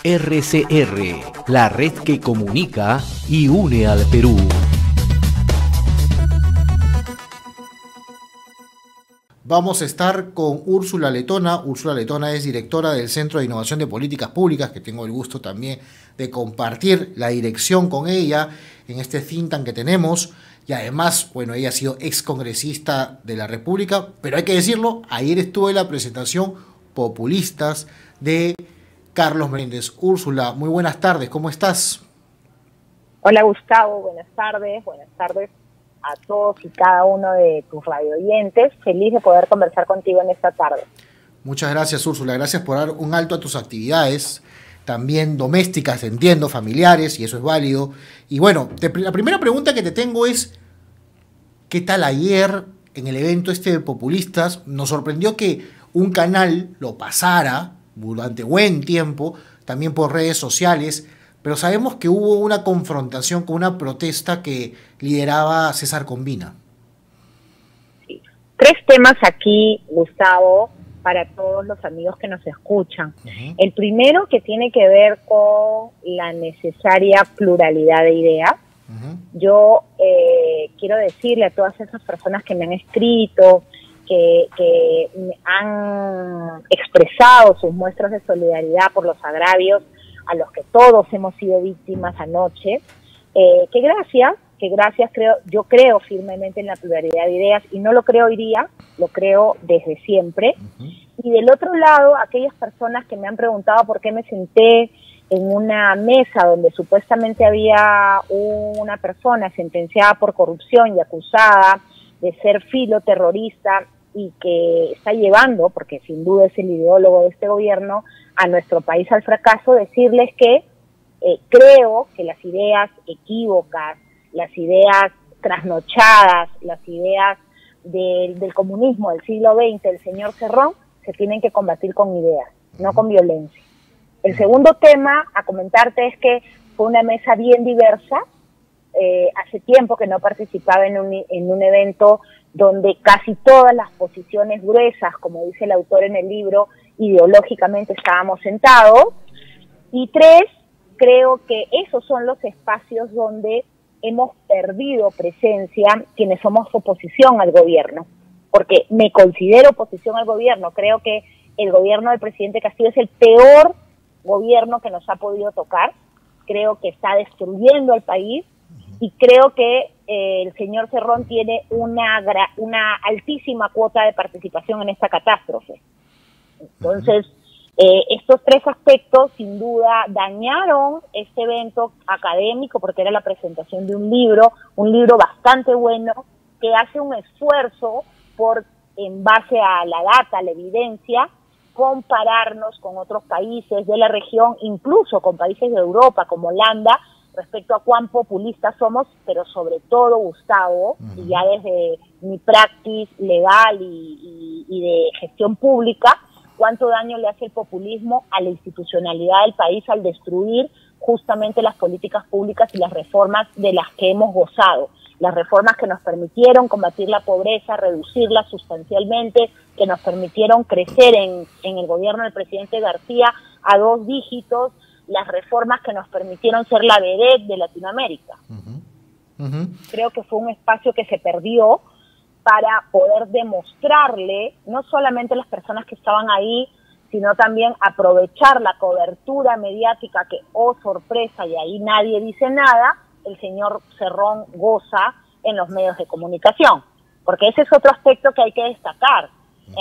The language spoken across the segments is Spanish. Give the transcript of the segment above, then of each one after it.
RCR, la red que comunica y une al Perú. Vamos a estar con Úrsula Letona. Úrsula Letona es directora del Centro de Innovación de Políticas Públicas, que tengo el gusto también de compartir la dirección con ella en este think tank que tenemos. Y además, bueno, ella ha sido excongresista de la República, pero hay que decirlo, ayer estuvo en la presentación Populistas de Carlos Meléndez. Úrsula, muy buenas tardes, ¿cómo estás? Hola Gustavo, buenas tardes a todos y cada uno de tus radioyentes. Feliz de poder conversar contigo en esta tarde. Muchas gracias, Úrsula, gracias por dar un alto a tus actividades, también domésticas, entiendo, familiares, y eso es válido. Y bueno, la primera pregunta que te tengo es, ¿qué tal ayer en el evento de Populistas? Nos sorprendió que un canal lo pasara durante buen tiempo, también por redes sociales, pero sabemos que hubo una confrontación con una protesta que lideraba César Combina. Sí. 3 temas aquí, Gustavo, para todos los amigos que nos escuchan. El primero, que tiene que ver con la necesaria pluralidad de ideas. Yo quiero decirle a todas esas personas que me han escrito, que han expresado sus muestras de solidaridad por los agravios a los que todos hemos sido víctimas anoche, que gracias, yo creo firmemente en la pluralidad de ideas, y no lo creo hoy día, lo creo desde siempre. Y del otro lado, aquellas personas que me han preguntado por qué me senté en una mesa donde supuestamente había una persona sentenciada por corrupción y acusada de ser filoterrorista y que está llevando, porque sin duda es el ideólogo de este gobierno, a nuestro país al fracaso, decirles que creo que las ideas equívocas, las ideas trasnochadas, las ideas del comunismo del siglo XX, del señor Cerrón, se tienen que combatir con ideas, no con violencia. El segundo tema a comentarte es que fue una mesa bien diversa. Hace tiempo que no participaba en un evento donde casi todas las posiciones gruesas, como dice el autor en el libro, ideológicamente estábamos sentados. Y 3, creo que esos son los espacios donde hemos perdido presencia quienes somos oposición al gobierno, porque me considero oposición al gobierno. Creo que el gobierno del presidente Castillo es el peor gobierno que nos ha podido tocar. Creo que está destruyendo al país, y creo que el señor Cerrón tiene una altísima cuota de participación en esta catástrofe. Entonces, estos 3 aspectos sin duda dañaron este evento académico, porque era la presentación de un libro bastante bueno, que hace un esfuerzo por, en base a la data, a la evidencia, compararnos con otros países de la región, incluso con países de Europa como Holanda, respecto a cuán populistas somos, pero sobre todo, Gustavo, y ya desde mi practice legal y de gestión pública, cuánto daño le hace el populismo a la institucionalidad del país al destruir justamente las políticas públicas y las reformas de las que hemos gozado. Las reformas que nos permitieron combatir la pobreza, reducirla sustancialmente, que nos permitieron crecer en el gobierno del presidente García a 2 dígitos, las reformas que nos permitieron ser la vedette de Latinoamérica. Creo que fue un espacio que se perdió para poder demostrarle, no solamente a las personas que estaban ahí, sino también aprovechar la cobertura mediática que, oh sorpresa, y ahí nadie dice nada, el señor Cerrón goza en los medios de comunicación. Porque ese es otro aspecto que hay que destacar.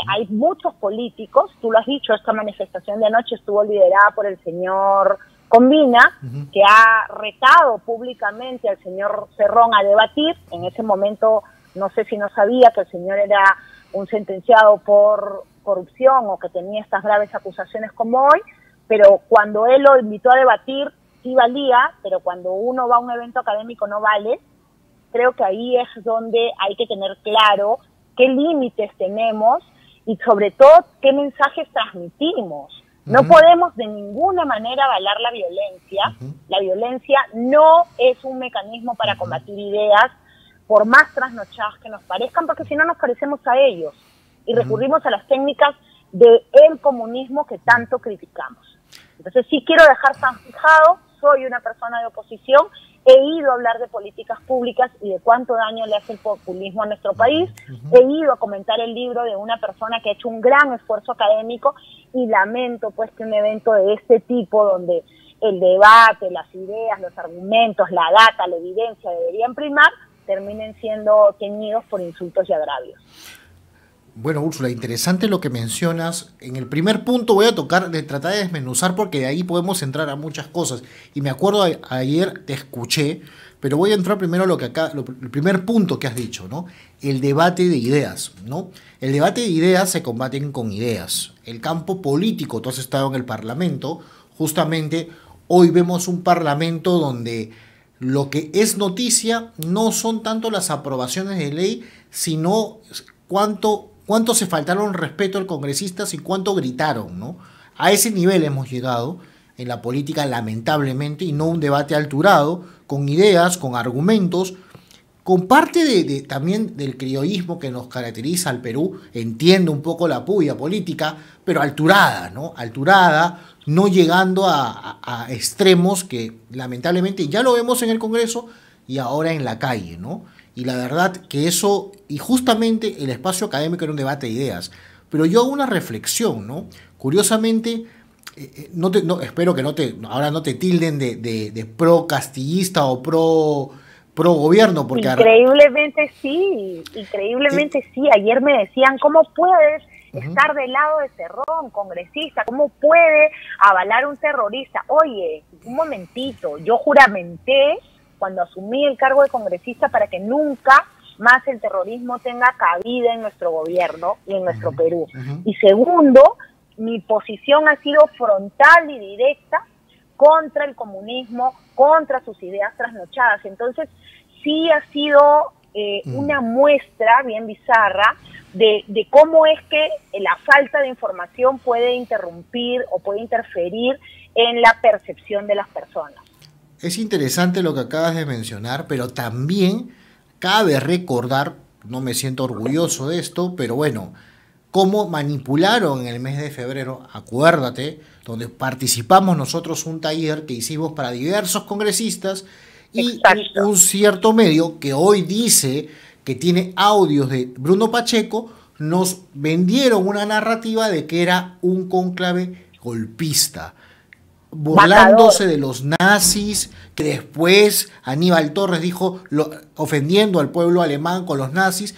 Hay muchos políticos, tú lo has dicho, esta manifestación de anoche estuvo liderada por el señor Combina, que ha retado públicamente al señor Cerrón a debatir. En ese momento no sé si no sabía que el señor era un sentenciado por corrupción o que tenía estas graves acusaciones como hoy, pero cuando él lo invitó a debatir sí valía, pero cuando uno va a un evento académico no vale. Creo que ahí es donde hay que tener claro qué límites tenemos y sobre todo qué mensajes transmitimos. No podemos de ninguna manera avalar la violencia. La violencia no es un mecanismo para combatir ideas, por más trasnochadas que nos parezcan, porque si no nos parecemos a ellos y recurrimos a las técnicas del comunismo que tanto criticamos. Entonces sí quiero dejar tan fijado, soy una persona de oposición, he ido a hablar de políticas públicas y de cuánto daño le hace el populismo a nuestro país, he ido a comentar el libro de una persona que ha hecho un gran esfuerzo académico y lamento pues que un evento de este tipo donde el debate, las ideas, los argumentos, la data, la evidencia deberían primar, terminen siendo teñidos por insultos y agravios. Bueno, Úrsula, interesante lo que mencionas. En el primer punto voy a tratar de desmenuzar porque de ahí podemos entrar a muchas cosas. Y me acuerdo, ayer te escuché, pero voy a entrar primero a el primer punto que has dicho, ¿no? El debate de ideas, ¿no? El debate de ideas se combaten con ideas. El campo político, tú has estado en el Parlamento, justamente hoy vemos un Parlamento donde lo que es noticia no son tanto las aprobaciones de ley, sino cuánto se faltaron respeto al congresistas y cuánto gritaron, ¿no? A ese nivel hemos llegado en la política, lamentablemente, y no un debate alturado, con ideas, con argumentos, con parte también del criollismo que nos caracteriza al Perú. Entiendo un poco la puya política, pero alturada, ¿no? Alturada, no llegando a extremos que lamentablemente ya lo vemos en el Congreso y ahora en la calle, ¿no? Y la verdad que eso, y justamente el espacio académico era un debate de ideas, pero yo hago una reflexión, ¿no? Curiosamente, espero que ahora no te tilden de pro castillista o pro gobierno, porque increíblemente sí, ayer me decían, ¿cómo puedes estar del lado de Cerrón, congresista? ¿Cómo puede avalar un terrorista? Oye, un momentito, yo juramenté cuando asumí el cargo de congresista para que nunca más el terrorismo tenga cabida en nuestro gobierno y en nuestro Perú. Y segundo, mi posición ha sido frontal y directa contra el comunismo, contra sus ideas trasnochadas. Entonces, sí ha sido una muestra bien bizarra de cómo es que la falta de información puede interrumpir o puede interferir en la percepción de las personas. Es interesante lo que acabas de mencionar, pero también cabe recordar, no me siento orgulloso de esto, pero bueno, cómo manipularon en el mes de febrero, acuérdate, donde participamos nosotros un taller que hicimos para diversos congresistas y Exacto. Un cierto medio que hoy dice que tiene audios de Bruno Pacheco, nos vendieron una narrativa de que era un cónclave golpista, burlándose de los nazis, que después Aníbal Torres dijo, ofendiendo al pueblo alemán con los nazis,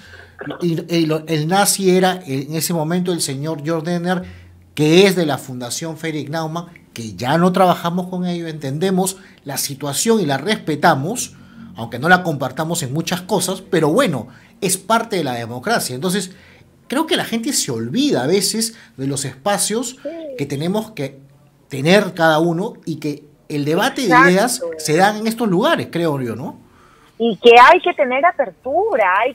y el nazi era en ese momento el señor Georg Denner, que es de la Fundación Friedrich Naumann, que ya no trabajamos con ello, entendemos la situación y la respetamos, aunque no la compartamos en muchas cosas, pero bueno, es parte de la democracia. Entonces, creo que la gente se olvida a veces de los espacios que tenemos que tener cada uno y que el debate de ideas se dan en estos lugares, creo yo, ¿no? Y que hay que tener apertura, hay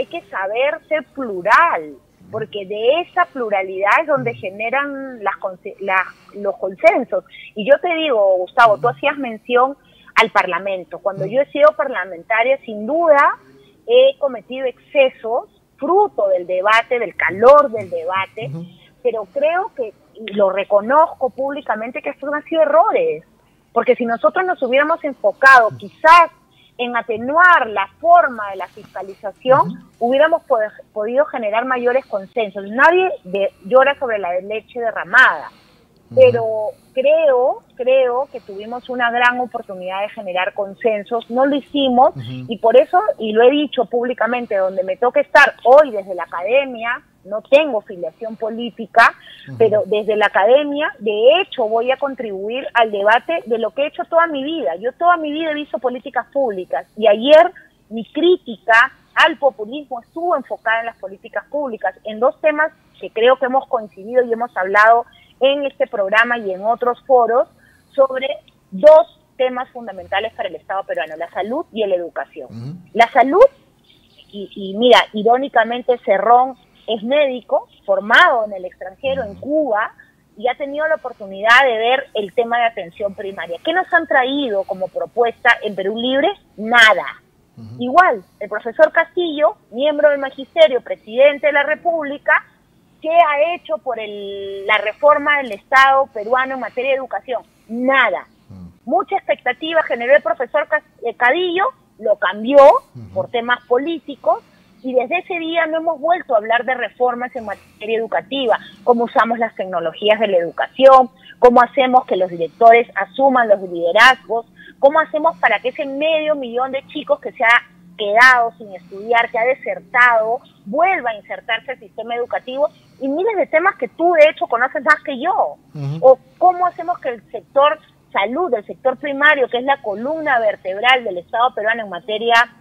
que saber ser plural, porque de esa pluralidad es donde generan los consensos. Y yo te digo, Gustavo, tú hacías mención al Parlamento. Cuando yo he sido parlamentaria, sin duda, he cometido excesos, fruto del debate, del calor del debate, pero creo que, y lo reconozco públicamente, que estos han sido errores, porque si nosotros nos hubiéramos enfocado quizás en atenuar la forma de la fiscalización, hubiéramos podido generar mayores consensos. Nadie llora sobre la leche derramada, pero creo que tuvimos una gran oportunidad de generar consensos, no lo hicimos, y por eso, y lo he dicho públicamente, donde me toca estar hoy desde la academia, no tengo filiación política, pero desde la academia, de hecho, voy a contribuir al debate de lo que he hecho toda mi vida. Yo toda mi vida he visto políticas públicas, y ayer mi crítica al populismo estuvo enfocada en las políticas públicas, en dos temas que creo que hemos coincidido y hemos hablado en este programa y en otros foros, sobre dos temas fundamentales para el Estado peruano, la salud y la educación. La salud, y mira, irónicamente Cerrón es médico, formado en el extranjero, en Cuba, y ha tenido la oportunidad de ver el tema de atención primaria. ¿Qué nos han traído como propuesta en Perú Libre? Nada. Igual, el profesor Castillo, miembro del Magisterio, presidente de la República, ¿qué ha hecho por la reforma del Estado peruano en materia de educación? Nada. Mucha expectativa generó el profesor Cadillo, lo cambió por temas políticos, y desde ese día no hemos vuelto a hablar de reformas en materia educativa, cómo usamos las tecnologías de la educación, cómo hacemos que los directores asuman los liderazgos, cómo hacemos para que ese 500.000 de chicos que se ha quedado sin estudiar, que ha desertado, vuelva a insertarse al sistema educativo, y miles de temas que tú de hecho conoces más que yo. O cómo hacemos que el sector salud, el sector primario, que es la columna vertebral del Estado peruano en materia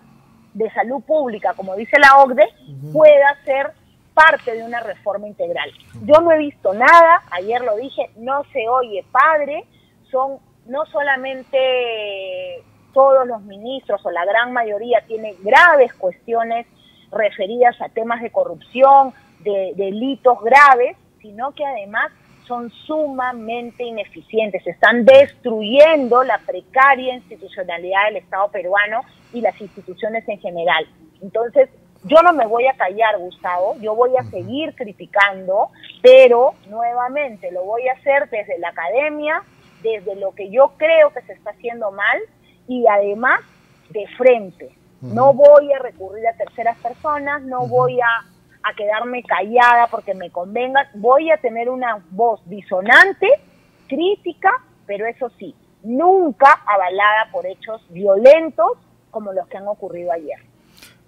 de salud pública, como dice la OCDE, pueda ser parte de una reforma integral. Yo no he visto nada, ayer lo dije, no se oye padre, son no solamente todos los ministros o la gran mayoría tiene graves cuestiones referidas a temas de corrupción, de delitos graves, sino que además son sumamente ineficientes, están destruyendo la precaria institucionalidad del Estado peruano y las instituciones en general. Entonces, yo no me voy a callar, Gustavo, yo voy a seguir criticando, pero nuevamente lo voy a hacer desde la academia, desde lo que yo creo que se está haciendo mal y además de frente. No voy a recurrir a terceras personas, no voy a quedarme callada porque me convenga, voy a tener una voz disonante, crítica, pero eso sí, nunca avalada por hechos violentos como los que han ocurrido ayer.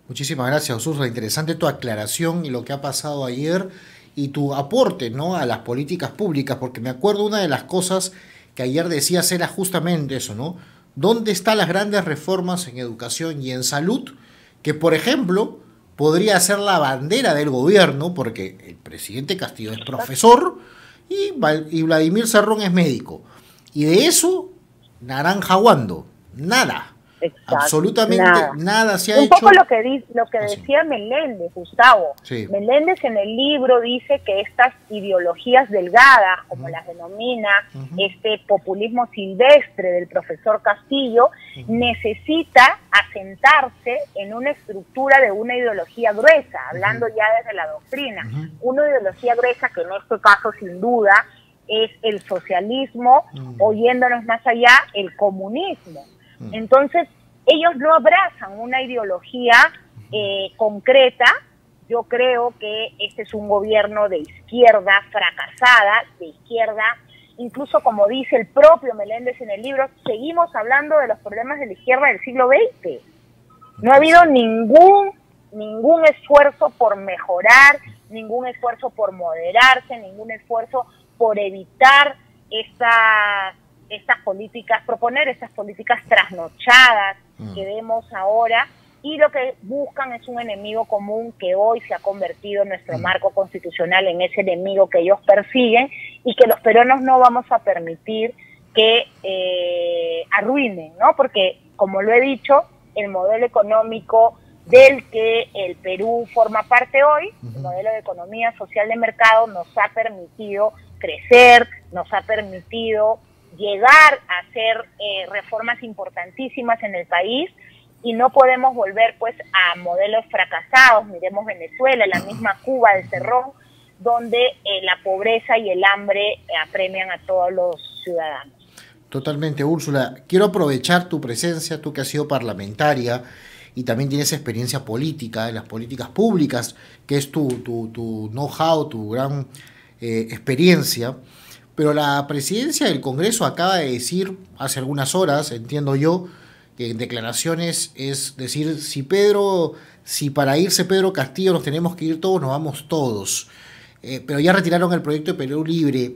Muchísimas gracias, Úrsula. Interesante tu aclaración y lo que ha pasado ayer y tu aporte, ¿no?, a las políticas públicas, porque me acuerdo una de las cosas que ayer decías era justamente eso, ¿no? ¿Dónde están las grandes reformas en educación y en salud? Que, por ejemplo, podría ser la bandera del gobierno, porque el presidente Castillo es profesor y Vladimir Cerrón es médico. Y de eso, naranja guando, nada. Exacto, absolutamente nada se ha hecho. Un poco lo que decía Meléndez, Gustavo. Sí. Meléndez en el libro dice que estas ideologías delgadas, como las denomina este populismo silvestre del profesor Castillo, necesita asentarse en una estructura de una ideología gruesa, hablando ya desde la doctrina. Una ideología gruesa que en este caso sin duda es el socialismo, o yéndonos más allá, el comunismo. Entonces, ellos no abrazan una ideología concreta. Yo creo que este es un gobierno de izquierda fracasada, de izquierda, incluso como dice el propio Meléndez en el libro, seguimos hablando de los problemas de la izquierda del siglo XX. No ha habido ningún esfuerzo por mejorar, ningún esfuerzo por moderarse, ningún esfuerzo por evitar estas políticas, proponer estas políticas trasnochadas que vemos ahora, y lo que buscan es un enemigo común que hoy se ha convertido en nuestro marco constitucional, en ese enemigo que ellos persiguen y que los peruanos no vamos a permitir que arruinen, ¿no? Porque, como lo he dicho, el modelo económico del que el Perú forma parte hoy, el modelo de economía social de mercado, nos ha permitido crecer, nos ha permitido llegar a hacer reformas importantísimas en el país, y no podemos volver pues a modelos fracasados. Miremos Venezuela, la misma Cuba de Cerrón, donde la pobreza y el hambre apremian a todos los ciudadanos. Totalmente, Úrsula. Quiero aprovechar tu presencia, tú que has sido parlamentaria y también tienes experiencia política en las políticas públicas, que es tu know-how, tu gran experiencia. Pero la presidencia del Congreso acaba de decir hace algunas horas, entiendo yo, que en declaraciones es decir, si para irse Pedro Castillo nos tenemos que ir todos, nos vamos todos. Pero ya retiraron el proyecto de Perú Libre.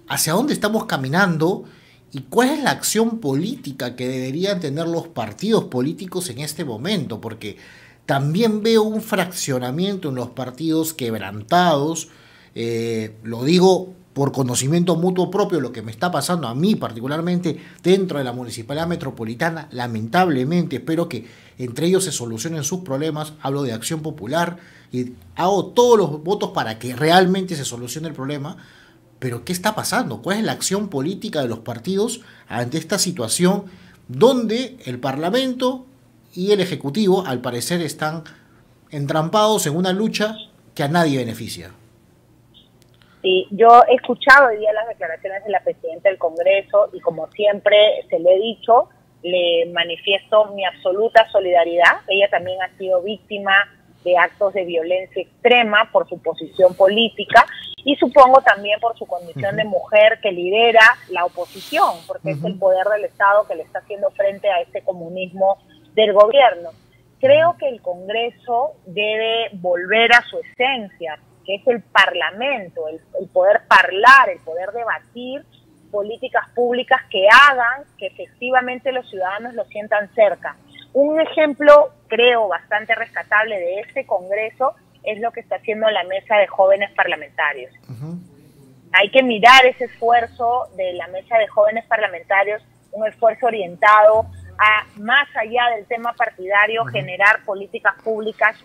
¿Hacia dónde estamos caminando? ¿Y cuál es la acción política que deberían tener los partidos políticos en este momento? Porque también veo un fraccionamiento en los partidos quebrantados. Lo digo por conocimiento mutuo propio, lo que me está pasando a mí particularmente dentro de la Municipalidad Metropolitana. Lamentablemente, espero que entre ellos se solucionen sus problemas. Hablo de Acción Popular y hago todos los votos para que realmente se solucione el problema. Pero ¿qué está pasando? ¿Cuál es la acción política de los partidos ante esta situación donde el Parlamento y el Ejecutivo al parecer están entrampados en una lucha que a nadie beneficia? Sí, yo he escuchado hoy día las declaraciones de la presidenta del Congreso y como siempre se lo he dicho, le manifiesto mi absoluta solidaridad. Ella también ha sido víctima de actos de violencia extrema por su posición política y supongo también por su condición de mujer que lidera la oposición, porque es el poder del Estado que le está haciendo frente a este comunismo del gobierno. Creo que el Congreso debe volver a su esencia, que es el Parlamento, el poder hablar, el poder debatir políticas públicas que hagan que efectivamente los ciudadanos lo sientan cerca. Un ejemplo, creo, bastante rescatable de este Congreso es lo que está haciendo la Mesa de Jóvenes Parlamentarios. Hay que mirar ese esfuerzo de la Mesa de Jóvenes Parlamentarios, un esfuerzo orientado a, más allá del tema partidario, generar políticas públicas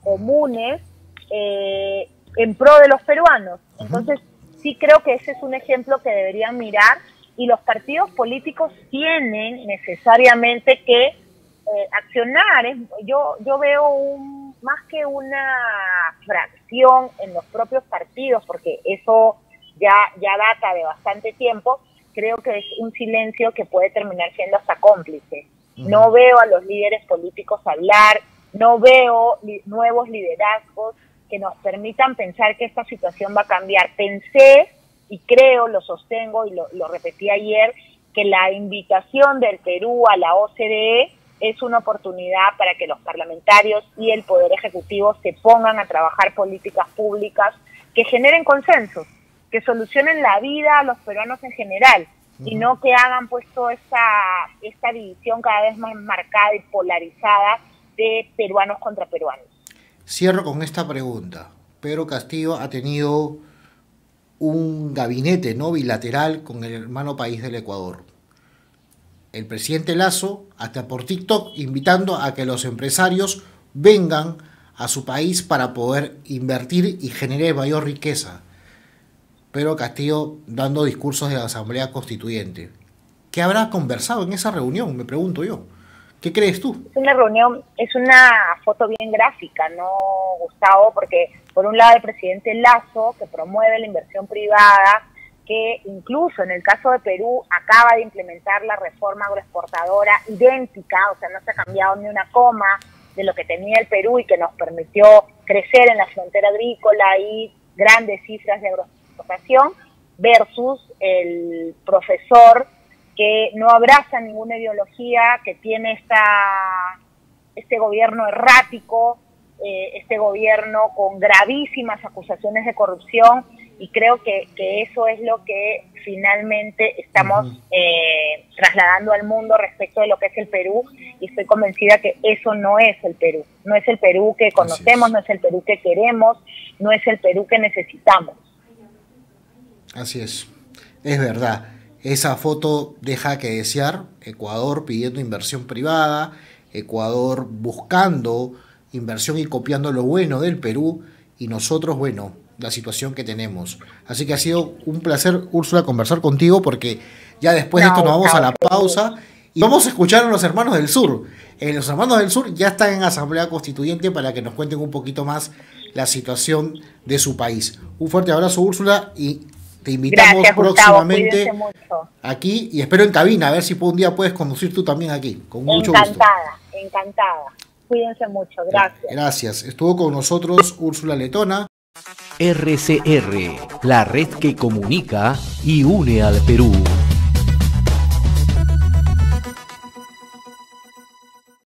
comunes en pro de los peruanos. Entonces, sí creo que ese es un ejemplo que deberían mirar y los partidos políticos tienen necesariamente que accionar. Yo veo más que una fracción en los propios partidos, porque eso ya data de bastante tiempo, creo que es un silencio que puede terminar siendo hasta cómplice. No veo a los líderes políticos hablar, no veo nuevos liderazgos que nos permitan pensar que esta situación va a cambiar. Pensé y creo, lo sostengo y lo repetí ayer, que la invitación del Perú a la OCDE es una oportunidad para que los parlamentarios y el Poder Ejecutivo se pongan a trabajar políticas públicas que generen consensos, que solucionen la vida a los peruanos en general y no que hagan pues toda esta división cada vez más marcada y polarizada de peruanos contra peruanos. Cierro con esta pregunta. Pedro Castillo ha tenido un gabinete no bilateral con el hermano país del Ecuador. El presidente Lasso, hasta por TikTok, invitando a que los empresarios vengan a su país para poder invertir y generar mayor riqueza. Pedro Castillo dando discursos de la Asamblea Constituyente. ¿Qué habrá conversado en esa reunión? Me pregunto yo. ¿Qué crees tú? Es una reunión, es una foto bien gráfica, ¿no, Gustavo? Porque por un lado el presidente Lasso, que promueve la inversión privada, que incluso en el caso de Perú acaba de implementar la reforma agroexportadora idéntica, o sea, no se ha cambiado ni una coma de lo que tenía el Perú y que nos permitió crecer en la frontera agrícola y grandes cifras de agroexportación, versus el profesor que no abraza ninguna ideología, que tiene este gobierno errático, este gobierno con gravísimas acusaciones de corrupción, y creo que eso es lo que finalmente estamos trasladando al mundo respecto de lo que es el Perú, y estoy convencida que eso no es el Perú, no es el Perú que conocemos, no es el Perú que queremos, no es el Perú que necesitamos. Así es verdad. Esa foto deja que desear. Ecuador pidiendo inversión privada, Ecuador buscando inversión y copiando lo bueno del Perú, y nosotros, bueno, la situación que tenemos. Así que ha sido un placer, Úrsula, conversar contigo, porque ya después de esto nos vamos a la pausa y vamos a escuchar a los hermanos del sur. Los hermanos del sur ya están en Asamblea Constituyente para que nos cuenten un poquito más la situación de su país. Un fuerte abrazo, Úrsula, y te invitamos Gracias, próximamente Gustavo, aquí, y espero en cabina, a ver si un día puedes conducir tú también aquí, con mucho gusto. Encantada. Cuídense mucho, gracias. Gracias. Estuvo con nosotros Úrsula Letona. RCR, la red que comunica y une al Perú.